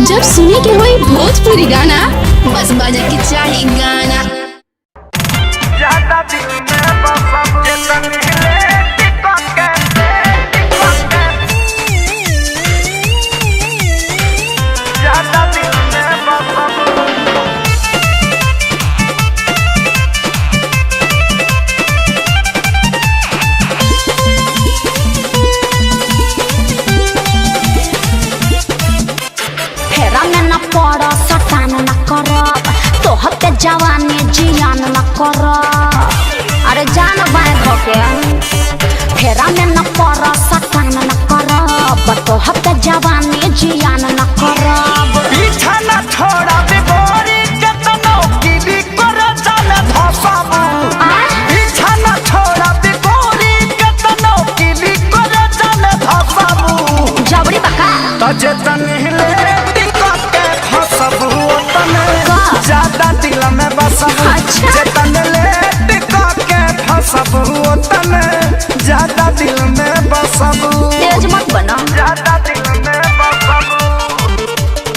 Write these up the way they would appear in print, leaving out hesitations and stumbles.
जब सुने के होई भोजपुरी गाना बस बजे के चाही गाना। जवानी जियान न कर, अरे जान बाय धोके फेरा में न पर सटान न कर, तो हफ्ते जवानी जियान न कर। पीछा न छोड़ा बिगोरी केतनो की भी कर जाने धसाबू। पीछा न छोड़ा बिगोरी केतनो की भी कर जाने धसाबू। जबरी बका तजे तनहिले टिका के फसबू तने ज्यादा दिल में बसबू। जे तनले टिका के फसबू तने ज्यादा दिल में बसबू। तेज मत बना, ज्यादा दिल में बसबू,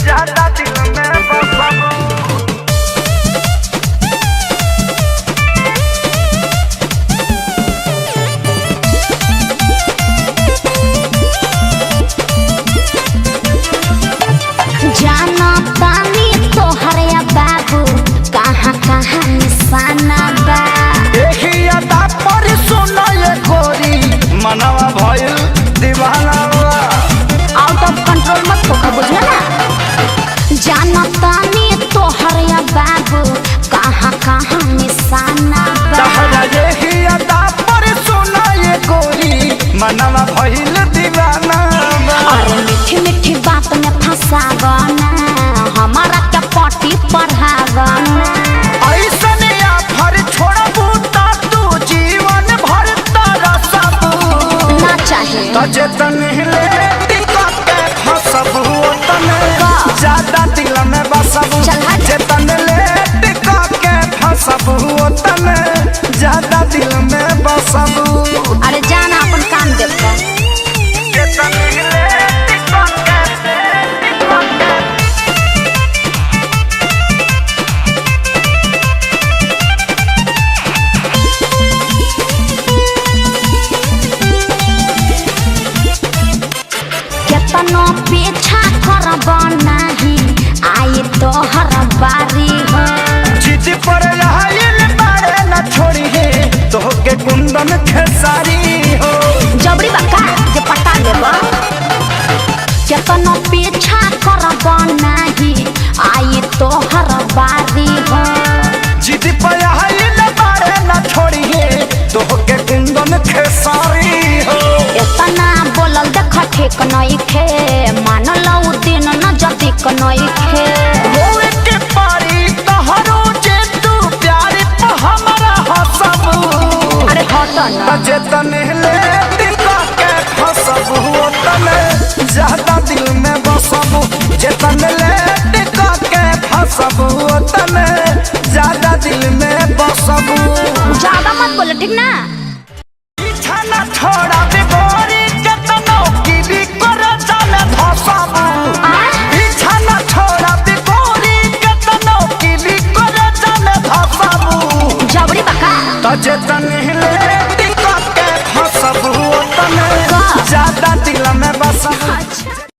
ज्यादा दिल में बसबू। जाना तानी तोहर या बाबू कहाँ कहाँ निशाना बा। देखी अदा पर सुनो ये गोरी मनवा भइल दीवाना बा। आउट ऑफ कंट्रोल मत होकर बुझला ना। जाना तानी तोहर या बाबू कहाँ कहाँ निशाना बा। तहरा देखी अदा पर सुनो ये गोरी मनवा भइल दीवाना बा। अरे मीठी मीठी बात में फंसावना, हमारा क्या पार्टी पढ़ावना। ऐसने आफर छोड़बू ता तू जीवन भर तरसबू। ना चाहे तजे तनहिले टिका के फसबू तने ज्यादा दिल में बसबू। जे तनले टिका के फसबू तने ज्यादा दिल में बसबू। अरे जाना अपन काम देखो। जे तनहिले टिका के केतनो पीछा करब नहीं आई तोहर बारी हो। जिद पर आइल बारे न छोड़ी है तोहके कुंदन खेसारी हो। जबरी बका जे पटा लेब। केतनो पीछा करब नहीं आई तोहर बारी हो। जिद पर आइल बारे न छोड़ी है तोहके कुंदन खेसारी हो। इतना बोलल देख ठीक नहीं खे, मान लो दिन न जदी नहीं खे। होए के पारी तोहरो जे तू प्यार पे हमरा हसबू। अरे हट ना जे तनले टिका के फसबू तने ज्यादा दिल में बसबू। जे तनले टिका के फसबू तने ज्यादा दिल में बसबू। ज्यादा मत बोलो ठीक ना। पीछा न छोड़ा बिगोरी केतनो की भी कर जाने धसाबू।